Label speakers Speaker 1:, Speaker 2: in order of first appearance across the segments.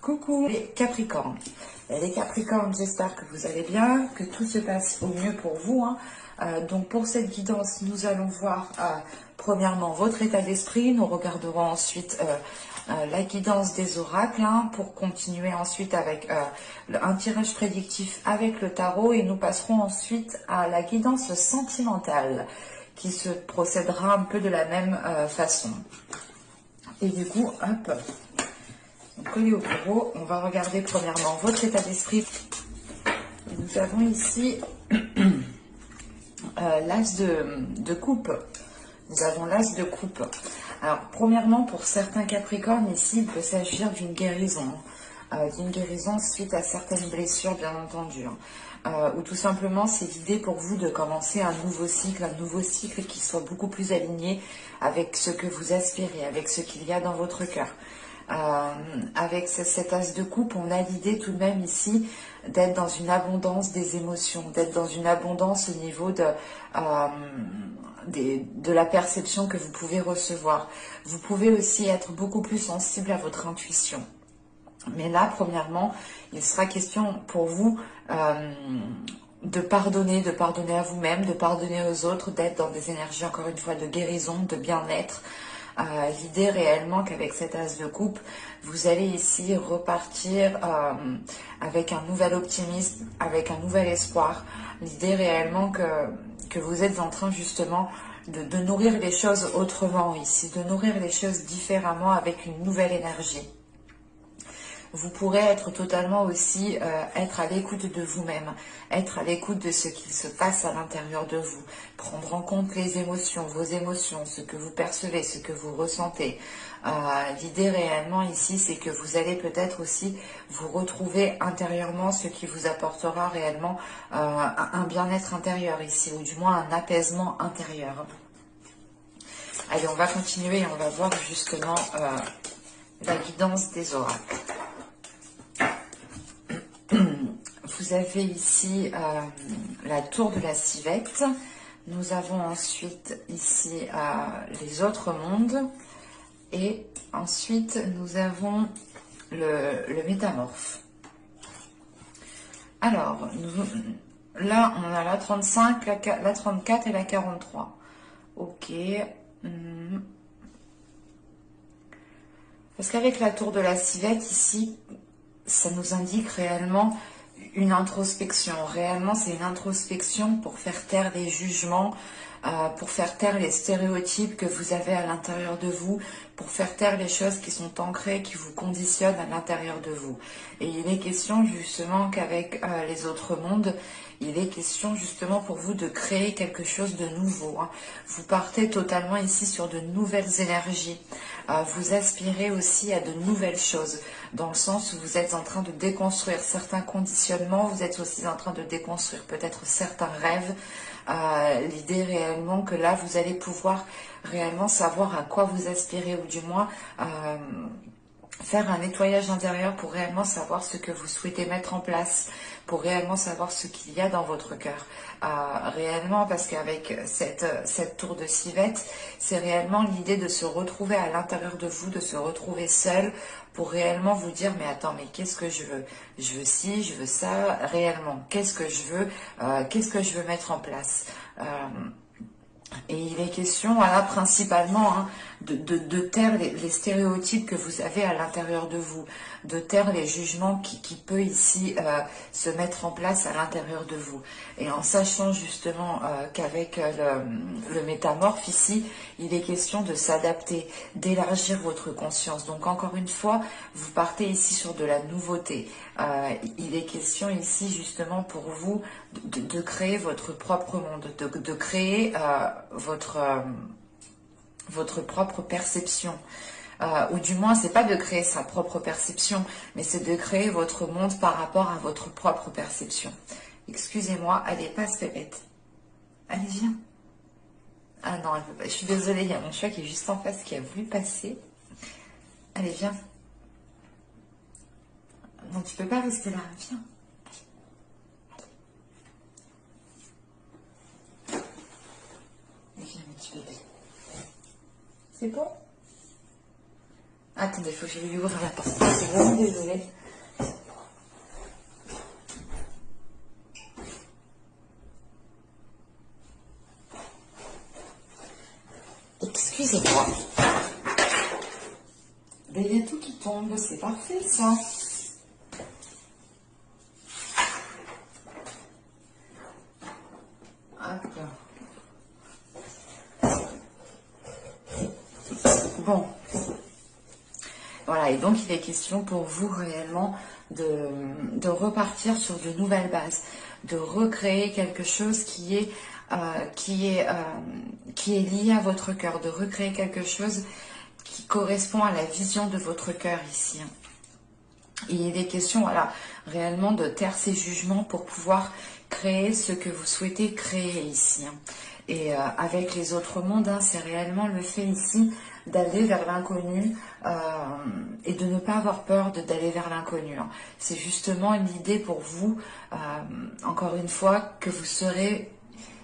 Speaker 1: Coucou les Capricornes. Les Capricornes, j'espère que vous allez bien, que tout se passe au mieux pour vous, hein. Donc pour cette guidance, nous allons voir premièrement votre état d'esprit. Nous regarderons ensuite la guidance des oracles, hein, pour continuer ensuite avec un tirage prédictif avec le tarot. Et nous passerons ensuite à la guidance sentimentale qui se procédera un peu de la même façon. Et du coup, hop, collé au bureau, on va regarder premièrement votre état d'esprit. Nous avons ici l'as de coupe. Nous avons l'as de coupe. Alors, premièrement, pour certains Capricornes, ici, il peut s'agir d'une guérison. D'une guérison suite à certaines blessures, bien entendu. Ou tout simplement, c'est l'idée pour vous de commencer un nouveau cycle qui soit beaucoup plus aligné avec ce que vous aspirez, avec ce qu'il y a dans votre cœur. Avec cet as de coupe, on a l'idée tout de même ici d'être dans une abondance des émotions, d'être dans une abondance au niveau de la perception que vous pouvez recevoir. Vous pouvez aussi être beaucoup plus sensible à votre intuition. Mais là, premièrement, il sera question pour vous de pardonner à vous-même, de pardonner aux autres, d'être dans des énergies, encore une fois, de guérison, de bien-être. L'idée réellement qu'avec cet as de coupe, vous allez ici repartir avec un nouvel optimisme, avec un nouvel espoir. L'idée réellement que vous êtes en train justement de nourrir les choses autrement ici, de nourrir les choses différemment avec une nouvelle énergie. Vous pourrez être totalement aussi être à l'écoute de vous-même, être à l'écoute de ce qu'il se passe à l'intérieur de vous, prendre en compte les émotions, vos émotions, ce que vous percevez, ce que vous ressentez. L'idée réellement ici, c'est que vous allez peut-être aussi vous retrouver intérieurement, ce qui vous apportera réellement un bien-être intérieur ici, ou du moins un apaisement intérieur. Allez, on va continuer et on va voir justement la guidance des oracles. Vous avez ici la tour de la civette. Nous avons ensuite ici les autres mondes. Et ensuite, nous avons le métamorphe. Alors, là, on a la 35, la 34 et la 43. Ok. Parce qu'avec la tour de la civette, ici, ça nous indique réellement une introspection. Réellement, c'est une introspection pour faire taire les jugements, pour faire taire les stéréotypes que vous avez à l'intérieur de vous, pour faire taire les choses qui sont ancrées, qui vous conditionnent à l'intérieur de vous. Et il est question justement qu'avec les autres mondes, il est question justement pour vous de créer quelque chose de nouveau, hein. Vous partez totalement ici sur de nouvelles énergies. Vous aspirez aussi à de nouvelles choses, dans le sens où vous êtes en train de déconstruire certains conditionnements, vous êtes aussi en train de déconstruire peut-être certains rêves. L'idée réellement que là, vous allez pouvoir réellement savoir à quoi vous aspirez, ou du moins faire un nettoyage intérieur pour réellement savoir ce que vous souhaitez mettre en place, pour réellement savoir ce qu'il y a dans votre cœur. Réellement, parce qu'avec cette tour de civette, c'est réellement l'idée de se retrouver à l'intérieur de vous, de se retrouver seul, pour réellement vous dire, mais attends, mais qu'est-ce que je veux? Je veux ci, je veux ça, réellement, qu'est-ce que je veux mettre en place? Et il est question, voilà, principalement, hein, de taire les stéréotypes que vous avez à l'intérieur de vous, de taire les jugements qui peut ici se mettre en place à l'intérieur de vous. Et en sachant justement qu'avec le métamorphe ici, il est question de s'adapter, d'élargir votre conscience. Donc encore une fois, vous partez ici sur de la nouveauté. Il est question ici justement pour vous de créer votre propre monde, de créer votre propre perception. Ou du moins, c'est pas de créer sa propre perception, mais c'est de créer votre monde par rapport à votre propre perception. Excusez-moi, allez, passe Pépette. Allez, viens. Ah non, elle peut pas. Je suis désolée, il y a mon chat qui est juste en face qui a voulu passer. Allez, viens. Non, tu peux pas rester là, viens. Viens, mon petit bébé. C'est bon? Attendez, il faut que je lui ouvre la porte. Je suis vraiment désolée. Excusez-moi. Mais il y a tout qui tombe, c'est parfait ça. Hop. Bon. Voilà, et donc il est question pour vous réellement de repartir sur de nouvelles bases, de recréer quelque chose qui est lié à votre cœur, de recréer quelque chose qui correspond à la vision de votre cœur ici. Et il est question, voilà, réellement de taire ces jugements pour pouvoir créer ce que vous souhaitez créer ici. Et avec les autres mondes, c'est réellement le fait ici d'aller vers l'inconnu et de ne pas avoir peur d'aller vers l'inconnu. C'est justement l'idée pour vous, encore une fois, que vous serez,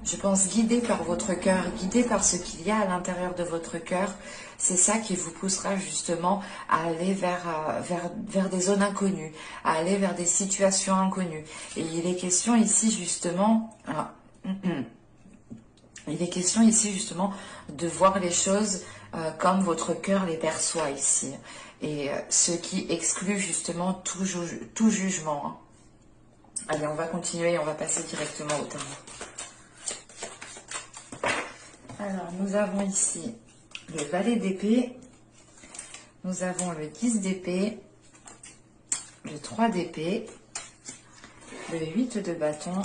Speaker 1: je pense, guidé par votre cœur, guidé par ce qu'il y a à l'intérieur de votre cœur. C'est ça qui vous poussera justement à aller vers des zones inconnues, à aller vers des situations inconnues. Et il est question ici justement... il est question ici justement de voir les choses comme votre cœur les perçoit ici. Et ce qui exclut justement tout jugement. Allez, on va continuer et on va passer directement au tarot. Alors, nous avons ici le valet d'épée, nous avons le 10 d'épée, le 3 d'épée, le 8 de bâton,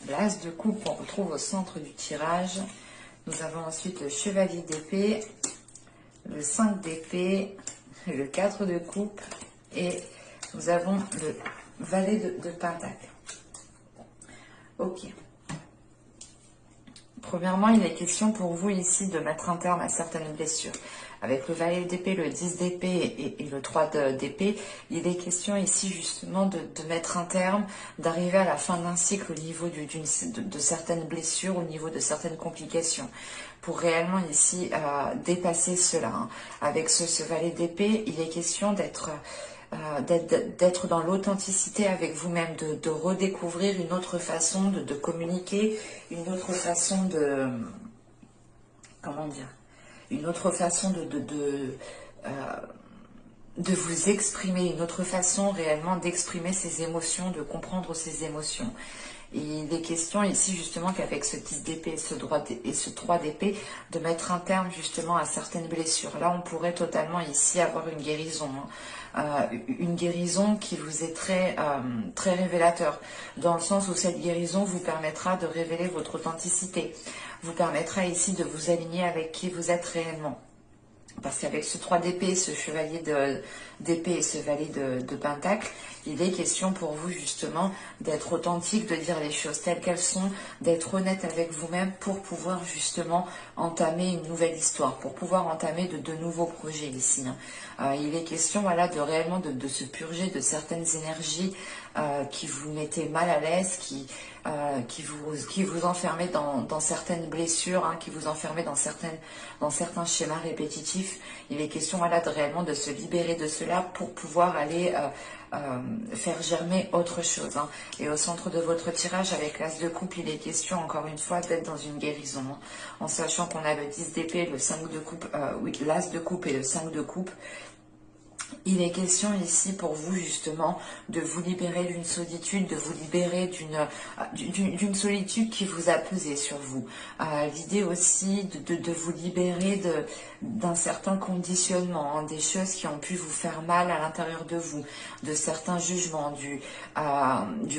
Speaker 1: l'as de coupe qu'on retrouve au centre du tirage. Nous avons ensuite le chevalier d'épée, le 5 d'épée, le 4 de coupe et nous avons le valet de pentacle. Ok. Premièrement, il est question pour vous ici de mettre un terme à certaines blessures. Avec le valet d'épée, le 10 d'épée et le 3 d'épée, il est question ici justement de mettre un terme, d'arriver à la fin d'un cycle au niveau de certaines blessures, au niveau de certaines complications, pour réellement ici dépasser cela. Avec ce valet d'épée, il est question d'être dans l'authenticité avec vous-même, de redécouvrir une autre façon de communiquer, une autre façon de... comment dire, une autre façon de vous exprimer, une autre façon réellement d'exprimer ses émotions, de comprendre ses émotions. Et il est question ici justement qu'avec ce 10 d'épée et ce 3 d'épée, de mettre un terme justement à certaines blessures. Là, on pourrait totalement ici avoir une guérison. Une guérison qui vous est très révélateur, dans le sens où cette guérison vous permettra de révéler votre authenticité, vous permettra ici de vous aligner avec qui vous êtes réellement. Parce qu'avec ce 3 d'épée, ce chevalier d'épée et ce valet de pentacle, il est question pour vous justement d'être authentique, de dire les choses telles qu'elles sont, d'être honnête avec vous-même pour pouvoir justement entamer une nouvelle histoire, pour pouvoir entamer de nouveaux projets ici. Il est question voilà, réellement de se purger de certaines énergies qui vous mettaient mal à l'aise, qui vous enfermaient dans certaines blessures, qui vous enfermaient dans certains schémas répétitifs. Il est question voilà, réellement de se libérer de cela pour pouvoir aller faire germer autre chose. Et au centre de votre tirage avec l'as de coupe, il est question encore une fois d'être dans une guérison. En sachant qu'on a le 10 d'épée, le 5 de coupe, oui, l'as de coupe et le 5 de coupe. Il est question ici pour vous justement de vous libérer d'une solitude, de vous libérer d'une solitude qui vous a pesé sur vous. L'idée aussi de vous libérer d'un certain conditionnement, des choses qui ont pu vous faire mal à l'intérieur de vous, de certains jugements, du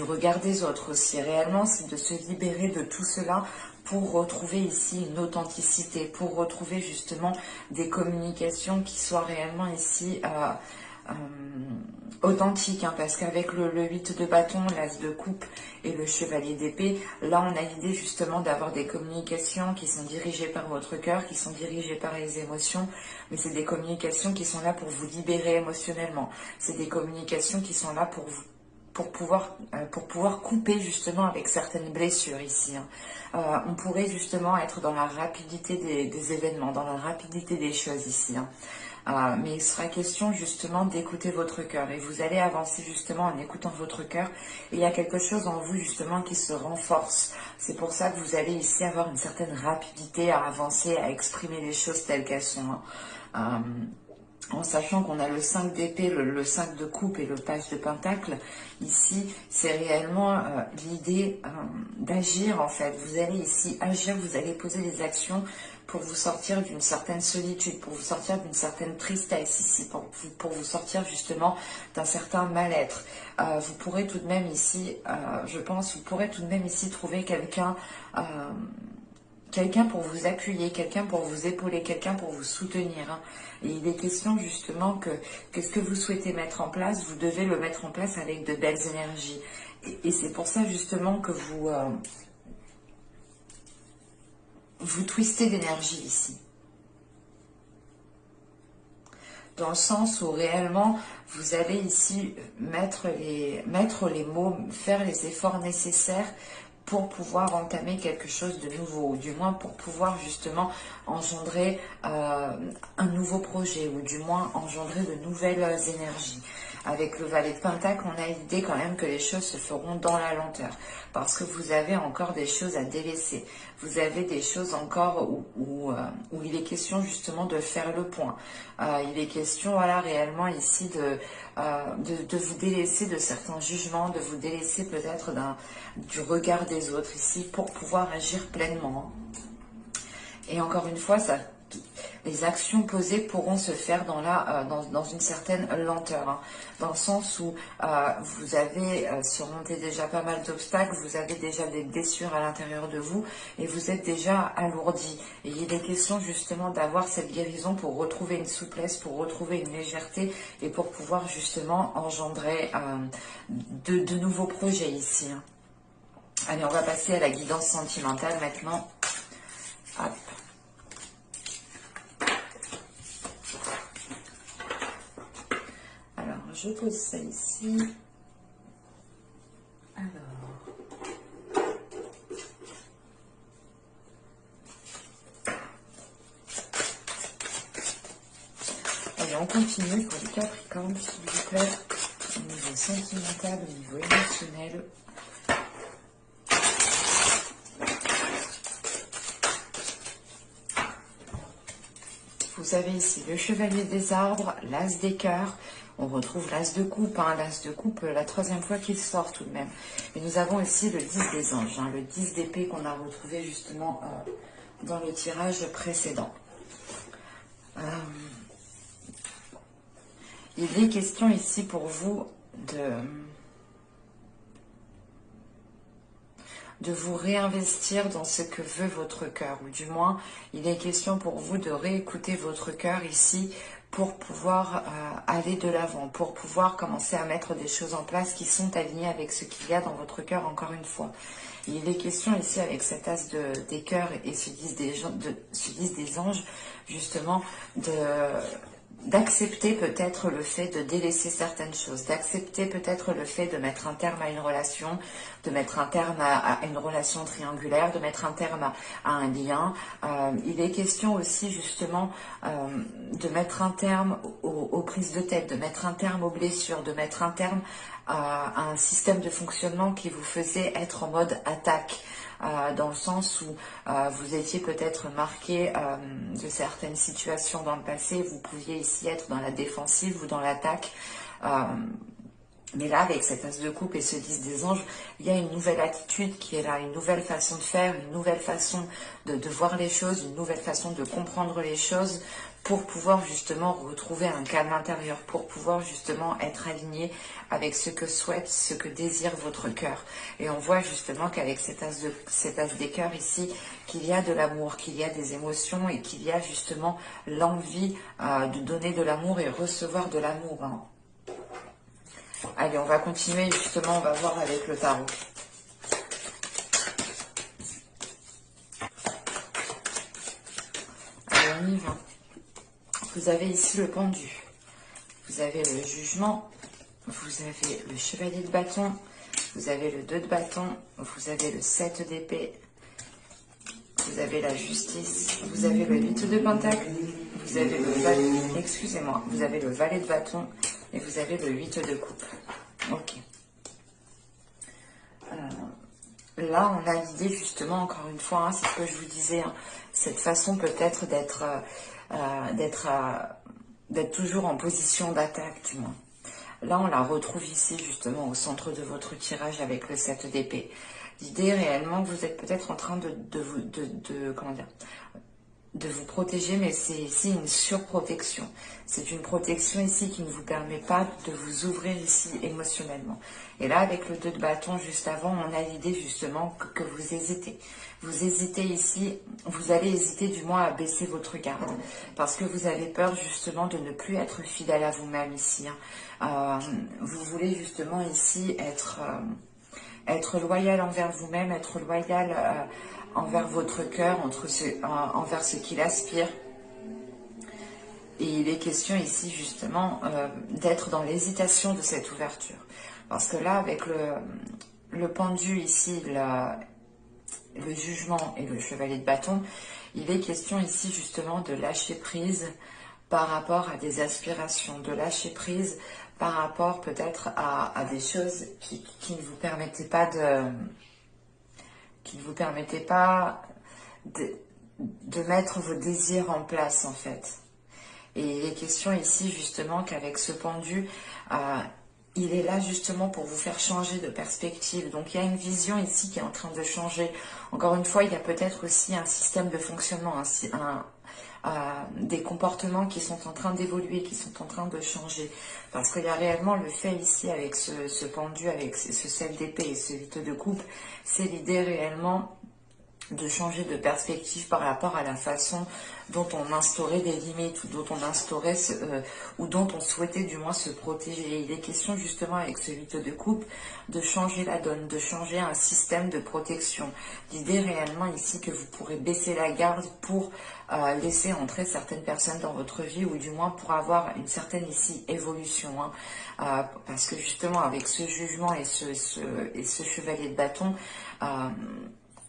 Speaker 1: regard des autres aussi. Réellement, c'est de se libérer de tout cela pour retrouver ici une authenticité, pour retrouver justement des communications qui soient réellement ici authentiques, parce qu'avec le 8 de bâton, l'as de coupe et le chevalier d'épée, là on a l'idée justement d'avoir des communications qui sont dirigées par votre cœur, qui sont dirigées par les émotions, mais c'est des communications qui sont là pour vous libérer émotionnellement, c'est des communications qui sont là pour pouvoir couper justement avec certaines blessures ici. On pourrait justement être dans la rapidité des événements, dans la rapidité des choses ici. mais il sera question justement d'écouter votre cœur. Et vous allez avancer justement en écoutant votre cœur. Et il y a quelque chose en vous justement qui se renforce. C'est pour ça que vous allez ici avoir une certaine rapidité à avancer, à exprimer les choses telles qu'elles sont. En sachant qu'on a le 5 d'épée, le 5 de coupe et le page de pentacle, ici, c'est réellement l'idée d'agir en fait. Vous allez ici agir, vous allez poser des actions pour vous sortir d'une certaine solitude, pour vous sortir d'une certaine tristesse ici, pour vous sortir justement d'un certain mal-être. Vous pourrez tout de même ici, je pense, vous pourrez tout de même ici trouver quelqu'un... quelqu'un pour vous appuyer, quelqu'un pour vous épauler, quelqu'un pour vous soutenir. Hein. Et il est question justement que ce que vous souhaitez mettre en place, vous devez le mettre en place avec de belles énergies. Et c'est pour ça justement que vous twistez d'énergie ici. Dans le sens où réellement, vous allez ici mettre les mots, faire les efforts nécessaires pour pouvoir entamer quelque chose de nouveau, ou du moins pour pouvoir justement engendrer un nouveau projet, ou du moins engendrer de nouvelles énergies. Avec le valet de Pentacle, on a l'idée quand même que les choses se feront dans la lenteur, parce que vous avez encore des choses à délaisser. Vous avez des choses encore où il est question justement de faire le point. Il est question, voilà, réellement ici de vous délaisser de certains jugements, de vous délaisser peut-être du regard des autres ici pour pouvoir agir pleinement. Et encore une fois, les actions posées pourront se faire dans une certaine lenteur, hein, dans le sens où vous avez surmonté déjà pas mal d'obstacles, vous avez déjà des blessures à l'intérieur de vous et vous êtes déjà alourdi. Et il est question justement d'avoir cette guérison pour retrouver une souplesse, pour retrouver une légèreté et pour pouvoir justement engendrer de nouveaux projets ici. Hein. Allez, on va passer à la guidance sentimentale maintenant. Hop. Je pose ça ici. Alors. Allez, on continue pour les Capricornes, s'il vous plaît. Au niveau sentimental, au niveau émotionnel. Vous avez ici le chevalier des arbres, l'as des cœurs. On retrouve l'as de coupe, hein, l'as de coupe, la troisième fois qu'il sort tout de même. Et nous avons ici le 10 des anges, hein, le 10 d'épée qu'on a retrouvé justement dans le tirage précédent. Il est question ici pour vous de vous réinvestir dans ce que veut votre cœur, ou du moins, il est question pour vous de réécouter votre cœur ici pour pouvoir aller de l'avant, pour pouvoir commencer à mettre des choses en place qui sont alignées avec ce qu'il y a dans votre cœur, encore une fois. Il est question ici avec cet as des cœurs et ce 10 des anges, justement, d'accepter peut-être le fait de délaisser certaines choses, d'accepter peut-être le fait de mettre un terme à une relation, de mettre un terme à une relation triangulaire, de mettre un terme à un lien. Il est question aussi justement de mettre un terme aux prises de tête, de mettre un terme aux blessures, de mettre un terme à un système de fonctionnement qui vous faisait être en mode attaque. Dans le sens où vous étiez peut-être marqué de certaines situations dans le passé, vous pouviez ici être dans la défensive ou dans l'attaque. Mais là, avec cet as de coupe et ce 10 des anges, il y a une nouvelle attitude qui est là, une nouvelle façon de faire, une nouvelle façon de voir les choses, une nouvelle façon de comprendre les choses pour pouvoir justement retrouver un calme intérieur, pour pouvoir justement être aligné avec ce que souhaite, ce que désire votre cœur. Et on voit justement qu'avec cet as des cœurs ici, qu'il y a de l'amour, qu'il y a des émotions et qu'il y a justement l'envie de donner de l'amour et recevoir de l'amour. Hein. Allez, on va continuer justement, on va voir avec le tarot. Allez, on y va. Vous avez ici le pendu, vous avez le jugement, vous avez le chevalier de bâton, vous avez le 2 de bâton, vous avez le 7 d'épée, vous avez la justice, vous avez le 8 de pentacle, vous avez le valet, excusez-moi, vous avez le valet de bâton et vous avez le 8 de coupe. Ok. Là, on a l'idée justement, encore une fois, hein, c'est ce que je vous disais, hein, cette façon peut-être d'être toujours en position d'attaque, du moins. Là, on la retrouve ici, justement, au centre de votre tirage avec le 7 d'épée. L'idée, réellement, vous êtes peut-être en train comment dire, de vous protéger, mais c'est ici une surprotection. C'est une protection ici qui ne vous permet pas de vous ouvrir ici émotionnellement. Et là, avec le 2 de bâton juste avant, on a l'idée justement que vous hésitez. Vous hésitez ici, vous allez hésiter du moins à baisser votre garde, parce que vous avez peur justement de ne plus être fidèle à vous-même ici. Vous voulez justement ici être loyal envers vous-même, être loyal envers votre cœur, envers ce qu'il aspire. Et il est question ici justement d'être dans l'hésitation de cette ouverture. Parce que là, avec le pendu ici, le jugement et le chevalier de bâton, il est question ici justement de lâcher prise par rapport à des aspirations, de lâcher prise par rapport peut-être à des choses qui ne vous permettaient pas de mettre vos désirs en place en fait. Et il est question ici justement qu'avec ce pendu, il est là justement pour vous faire changer de perspective. Donc il y a une vision ici qui est en train de changer. Encore une fois, il y a peut-être aussi un système de fonctionnement, des comportements qui sont en train d'évoluer, qui sont en train de changer. Parce qu'il y a réellement le fait ici avec ce pendu, avec ce 7 d'épée et ce 8 de coupe, c'est l'idée réellement de changer de perspective par rapport à la façon dont on instaurait des limites ou dont on instaurait ou dont on souhaitait du moins se protéger. Et il est question justement avec ce 8 de coupe de changer la donne, de changer un système de protection. L'idée réellement ici que vous pourrez baisser la garde pour laisser entrer certaines personnes dans votre vie ou du moins pour avoir une certaine ici évolution. Parce que justement avec ce jugement et ce chevalier de bâton,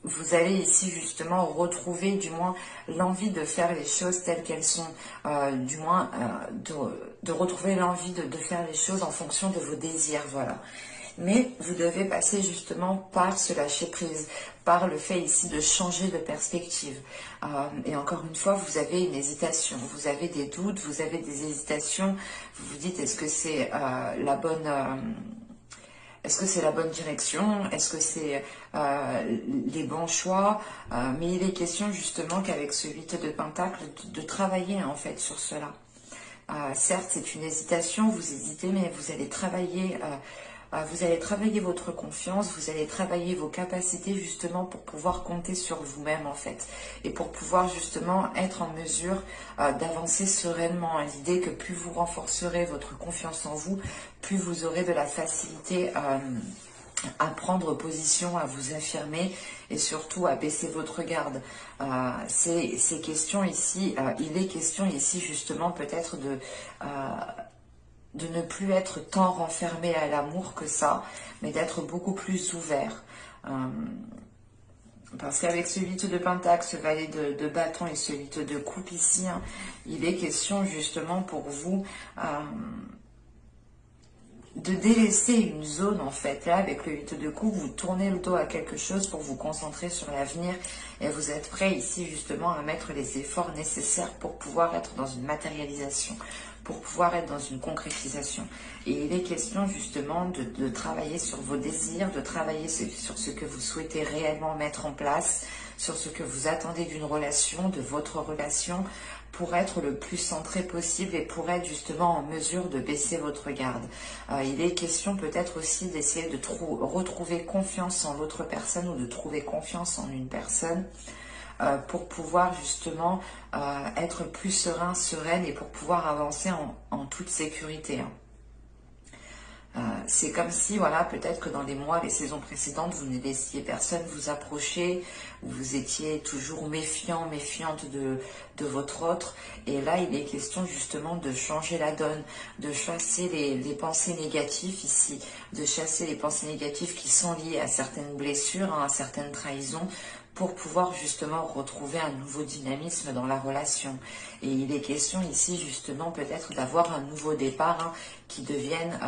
Speaker 1: vous allez ici justement retrouver du moins l'envie de faire les choses telles qu'elles sont, du moins de retrouver l'envie de faire les choses en fonction de vos désirs, voilà. Mais vous devez passer justement par ce lâcher prise, par le fait ici de changer de perspective. Et encore une fois, vous avez une hésitation, vous avez des doutes, vous avez des hésitations, vous vous dites est-ce que c'est la bonne... Est-ce que c'est la bonne direction? Est-ce que c'est les bons choix? Mais il est question justement qu'avec ce 8 de Pentacle, de travailler en fait sur cela. Certes, c'est une hésitation, vous hésitez, mais vous allez travailler votre confiance, vous allez travailler vos capacités justement pour pouvoir compter sur vous-même en fait. Et pour pouvoir justement être en mesure d'avancer sereinement. L'idée que plus vous renforcerez votre confiance en vous, plus vous aurez de la facilité à prendre position, à vous affirmer et surtout à baisser votre garde. Ces questions ici, il est question ici justement peut-être de ne plus être tant renfermé à l'amour que ça, mais d'être beaucoup plus ouvert. Parce qu'avec ce 8 de Pentacle, ce valet de bâton et ce 8 de coupe ici, il est question justement pour vous de délaisser une zone en fait. Là, avec le 8 de coupe, vous tournez le dos à quelque chose pour vous concentrer sur l'avenir et vous êtes prêt ici justement à mettre les efforts nécessaires pour pouvoir être dans une matérialisation, pour pouvoir être dans une concrétisation. Et il est question justement de travailler sur vos désirs, de travailler sur ce que vous souhaitez réellement mettre en place, sur ce que vous attendez d'une relation, de votre relation, pour être le plus centré possible et pour être justement en mesure de baisser votre garde. Il est question peut-être aussi d'essayer de retrouver confiance en l'autre personne ou de trouver confiance en une personne pour pouvoir justement être plus serein, sereine et pour pouvoir avancer en toute sécurité. C'est comme si, voilà, peut-être que dans les mois, les saisons précédentes, vous ne laissiez personne vous approcher, vous étiez toujours méfiant, méfiante de votre autre. Et là, il est question justement de changer la donne, de chasser les pensées négatives ici, de chasser les pensées négatives qui sont liées à certaines blessures, à certaines trahisons, pour pouvoir justement retrouver un nouveau dynamisme dans la relation. Et il est question ici justement peut-être d'avoir un nouveau départ, hein, qui devienne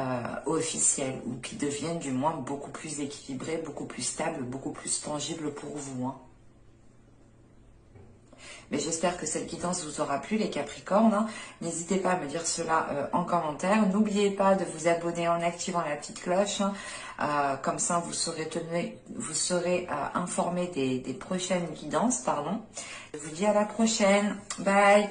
Speaker 1: officiel, ou qui devienne du moins beaucoup plus équilibré, beaucoup plus stable, beaucoup plus tangible pour vous, hein. Mais j'espère que cette guidance vous aura plu, les Capricornes, hein. N'hésitez pas à me dire cela en commentaire. N'oubliez pas de vous abonner en activant la petite cloche, hein. Comme ça, vous serez informé des prochaines guidances. Pardon. Je vous dis à la prochaine. Bye.